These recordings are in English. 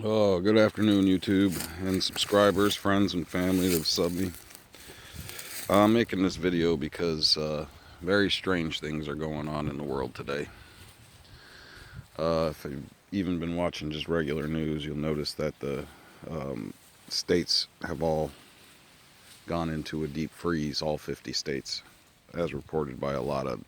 Oh, good afternoon, YouTube and subscribers, friends, and family that have subbed me. I'm making this video because very strange things are going on in the world today. If you've even been watching just regular news, you'll notice that the states have all gone into a deep freeze, all 50 states, as reported by a lot of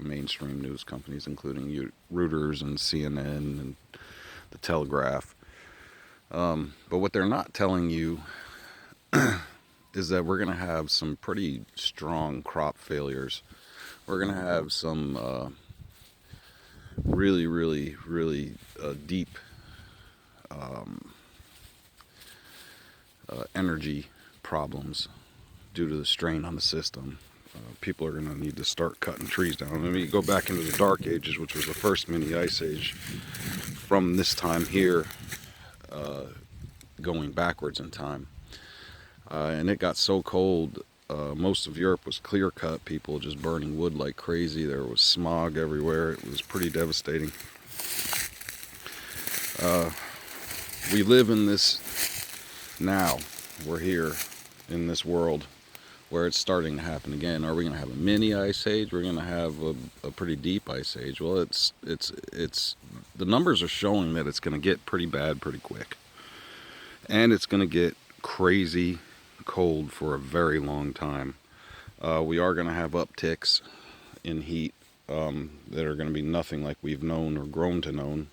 mainstream news companies, including Reuters and CNN and The Telegraph. But what they're not telling you is that we're going to have some pretty strong crop failures. We're going to have some really deep energy problems due to the strain on the system. People are going to need to start cutting trees down. Let me go back into the Dark Ages, which was the first mini ice age. From this time here, going backwards in time. And it got so cold, most of Europe was clear cut, people just burning wood like crazy. There was smog everywhere. It was pretty devastating. We live in this now. We're here in this world where it's starting to happen again. Are we going to have a mini ice age? We're going to have a pretty deep ice age. Well, it's the numbers are showing that it's going to get pretty bad pretty quick. And it's going to get crazy cold for a very long time. We are going to have upticks in heat that are going to be nothing like we've known or grown to know.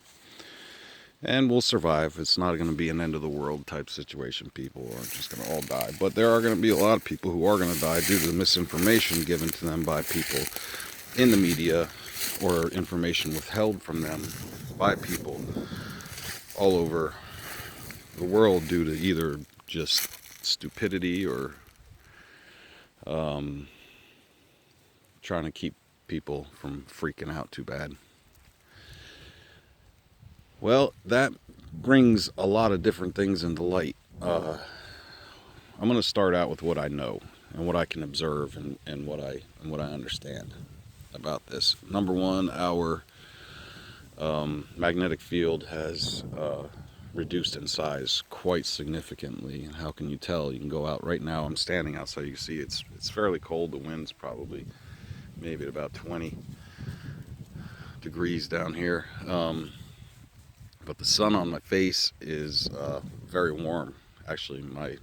And we'll survive. It's not going to be an end of the world type situation. People aren't just going to all die. But there are going to be a lot of people who are going to die due to the misinformation given to them by people in the media, or information withheld from them by people all over the world due to either just stupidity or trying to keep people from freaking out too bad. Well, that brings a lot of different things into light. I'm going to start out with what I know and what I can observe and what I understand about this. Number one, our magnetic field has reduced in size quite significantly. And how can you tell? You can go out right now. I'm standing outside. You can see it's fairly cold. The wind's probably maybe at about 20 degrees down here. But the sun on my face is very warm. Actually, my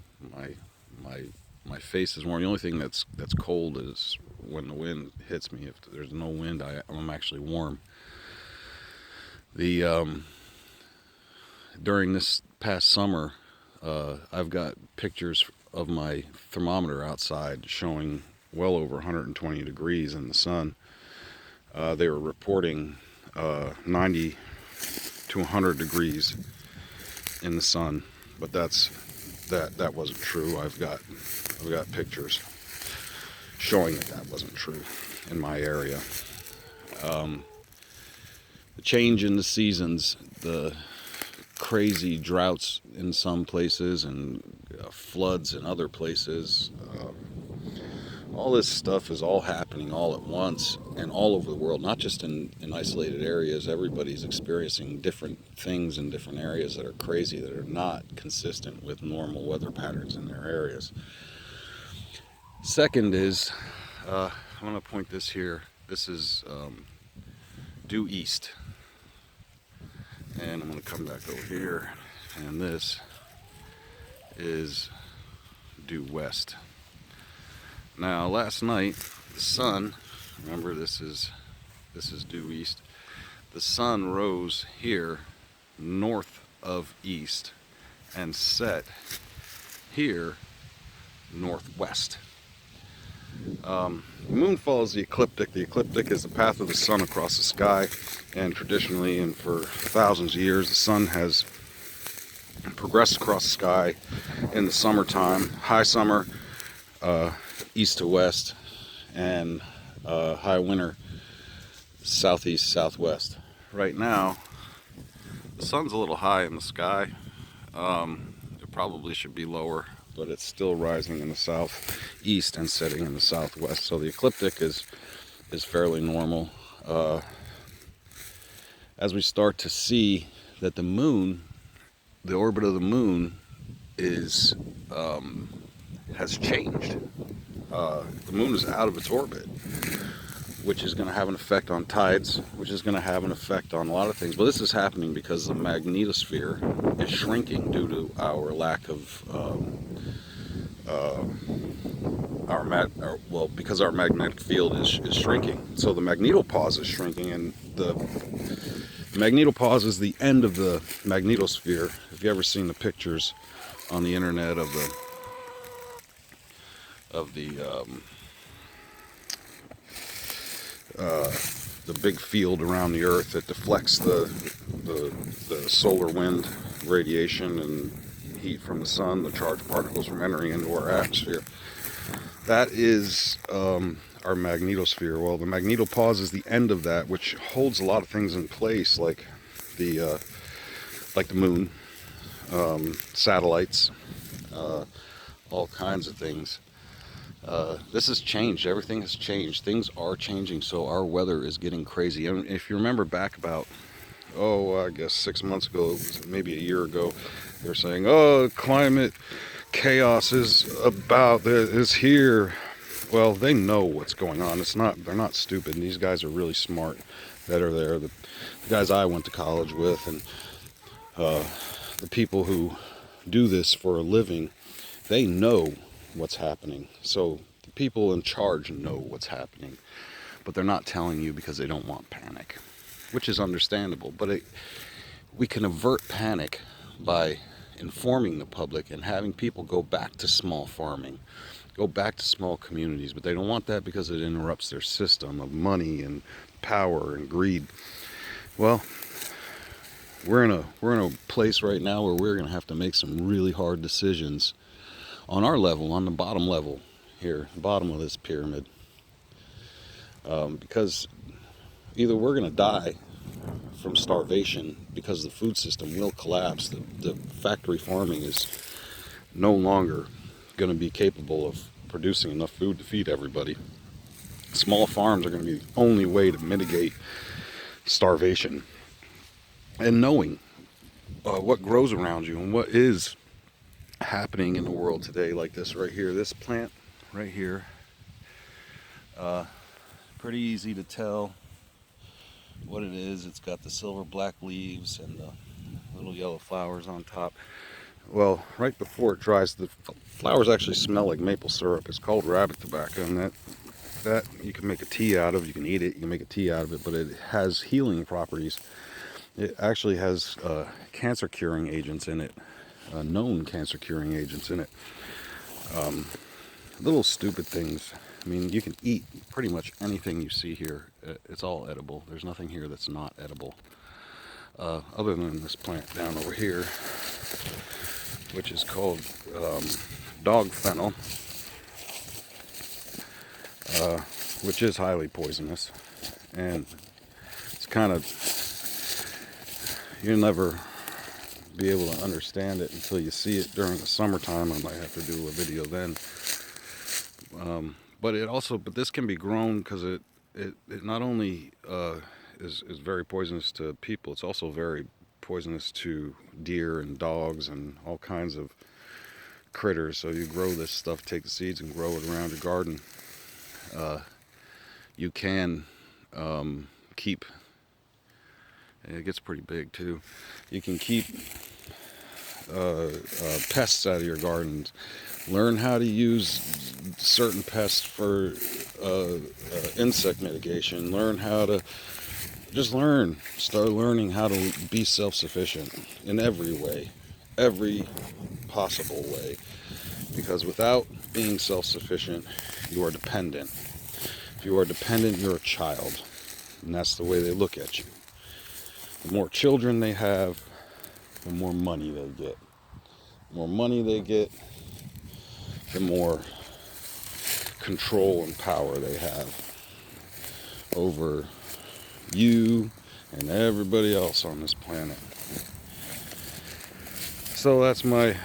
face is warm. The only thing that's cold is when the wind hits me. If there's no wind, I'm actually warm. During this past summer, I've got pictures of my thermometer outside showing well over 120 degrees in the sun. They were reporting 90 to 100 degrees in the sun, but that wasn't true. I've got pictures showing that wasn't true in my area. The change in the seasons, the crazy droughts in some places and floods in other places. All this stuff is all happening all at once and all over the world, not just in isolated areas. Everybody's experiencing different things in different areas that are crazy, that are not consistent with normal weather patterns in their areas. Second is, I'm going to point this here. This is due east. And I'm going to come back over here, and this is due west. Now, last night, the sun, remember this is due east, the sun rose here north of east and set here northwest. The moon follows the ecliptic. The ecliptic is the path of the sun across the sky, and traditionally and for thousands of years, the sun has progressed across the sky in the summertime, high summer, east to west, and high winter, southeast, southwest. Right now, the sun's a little high in the sky. It probably should be lower, but it's still rising in the southeast and setting in the southwest. So the ecliptic is fairly normal. As we start to see that the moon the orbit of the moon is has changed. The moon is out of its orbit, which is going to have an effect on tides, which is going to have an effect on a lot of things. But this is happening because the magnetosphere is shrinking due to our lack of because our magnetic field is shrinking. So the magnetopause is shrinking, and the magnetopause is the end of the magnetosphere. If you ever seen the pictures on the internet of the big field around the Earth that deflects the solar wind radiation and heat from the sun, the charged particles from entering into our atmosphere. That is our magnetosphere. Well, the magnetopause is the end of that, which holds a lot of things in place, like the moon, satellites, all kinds of things. This has changed. Everything has changed. Things are changing, so our weather is getting crazy. And if you remember back about, I guess 6 months ago, maybe a year ago, they were saying, climate chaos is here. Well, they know what's going on. They're not stupid. And these guys are really smart that are there. The guys I went to college with, and the people who do this for a living, they know what's happening. So the people in charge know what's happening, but they're not telling you because they don't want panic, which is understandable. But we can avert panic by informing the public and having people go back to small farming, go back to small communities. But they don't want that because it interrupts their system of money and power and greed. Well, we're in a place right now where we're going to have to make some really hard decisions on our level, on the bottom level here, the bottom of this pyramid, because either we're going to die from starvation because the food system will collapse. The factory farming is no longer going to be capable of producing enough food to feed everybody. Small farms are going to be the only way to mitigate starvation. And knowing what grows around you and what is happening in the world today, like this right here, this plant right here, pretty easy to tell what it is. It's got the silver black leaves and the little yellow flowers on top. Well, right before it dries, the flowers actually smell like maple syrup. It's called rabbit tobacco, and that you can make a tea out of. You can eat it, you can make a tea out of it, but it has healing properties. It actually has cancer curing agents in it, known cancer curing agents in it. Little stupid things. I mean, you can eat pretty much anything you see here. It's all edible. There's nothing here that's not edible. Other than this plant down over here, which is called dog fennel, which is highly poisonous. And it's kind of, you'll never be able to understand it until you see it during the summertime. I might have to do a video then. But this can be grown because it not only is very poisonous to people, it's also very poisonous to deer and dogs and all kinds of critters. So you grow this stuff, take the seeds and grow it around your garden. You can keep, it gets pretty big too, you can keep pests out of your gardens. Learn how to use certain pests for insect mitigation. Start learning how to be self-sufficient in every way, every possible way. Because without being self-sufficient, you are dependent. If you are dependent, you're a child. And that's the way they look at you. The more children they have, the more money they get. The more money they get, the more control and power they have over you and everybody else on this planet. So that's my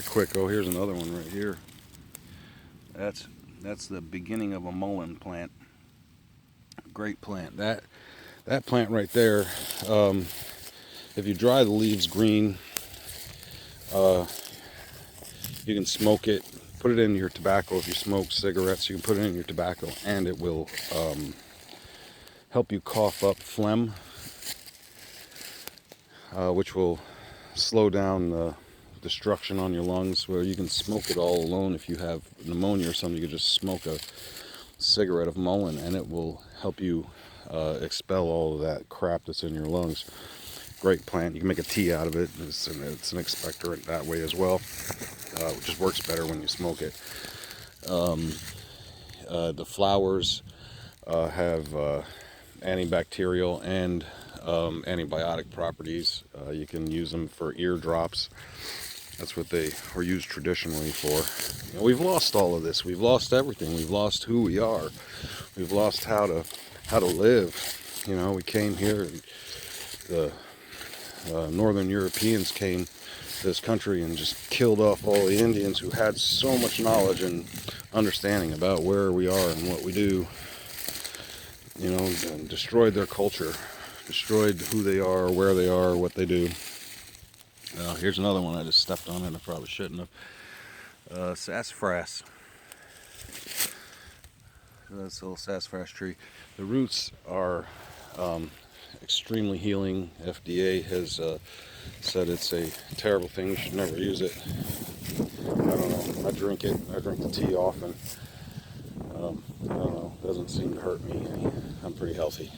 quick, here's another one right here. That's the beginning of a mullein plant. Great plant. That plant right there, if you dry the leaves green, you can smoke it, put it in your tobacco. If you smoke cigarettes, you can put it in your tobacco, and it will help you cough up phlegm, which will slow down the destruction on your lungs. Where you can smoke it all alone. If you have pneumonia or something, you can just smoke a cigarette of Mullen, and it will help you expel all of that crap that's in your lungs. Great plant. You can make a tea out of it. It's an expectorant that way as well, which just works better when you smoke it. The flowers have antibacterial and antibiotic properties. You can use them for ear drops. That's what they were used traditionally for. You know, we've lost all of this. We've lost everything. We've lost who we are. We've lost how to live. You know, we came here, and the Northern Europeans came to this country and just killed off all the Indians who had so much knowledge and understanding about where we are and what we do. You know, and destroyed their culture, destroyed who they are, where they are, what they do. Here's another one I just stepped on and I probably shouldn't have. Sassafras. That's a little sassafras tree. The roots are extremely healing. FDA has said it's a terrible thing. You should never use it. I don't know. I drink it. I drink the tea often. I don't know. It doesn't seem to hurt me. I'm pretty healthy.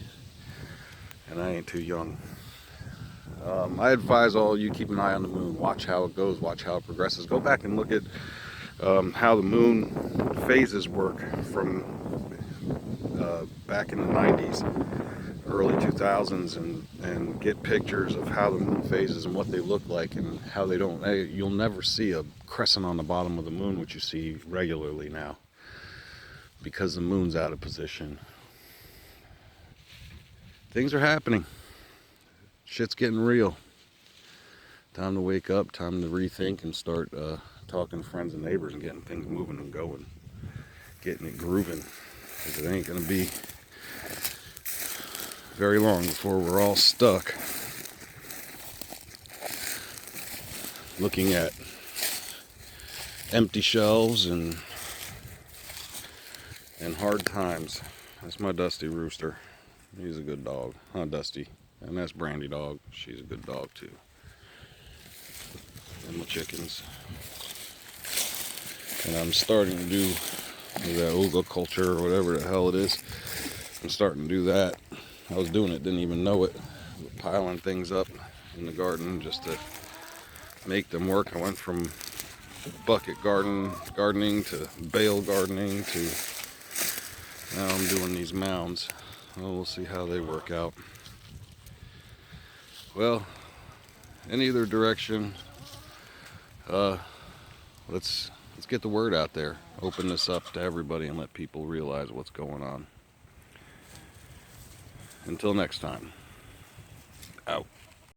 And I ain't too young. I advise all you keep an eye on the moon. Watch how it goes. Watch how it progresses. Go back and look at how the moon phases work from back in the 90s, early 2000s, and get pictures of how the moon phases and what they look like and how they don't. You'll never see a crescent on the bottom of the moon, which you see regularly now, because the moon's out of position. Things are happening. Shit's getting real. Time to wake up, time to rethink and start talking to friends and neighbors and getting things moving and going. Getting it grooving. Because it ain't going to be very long before we're all stuck looking at empty shelves and hard times. That's my Dusty rooster. He's a good dog. Huh, Dusty? And that's Brandy dog. She's a good dog too. And my chickens. And I'm starting to do that Uga culture or whatever the hell it is. I'm starting to do that. I was doing it, didn't even know it. Piling things up in the garden just to make them work. I went from bucket gardening to bale gardening to now I'm doing these mounds. Well, we'll see how they work out. Well, in either direction, let's get the word out there. Open this up to everybody and let people realize what's going on. Until next time, out.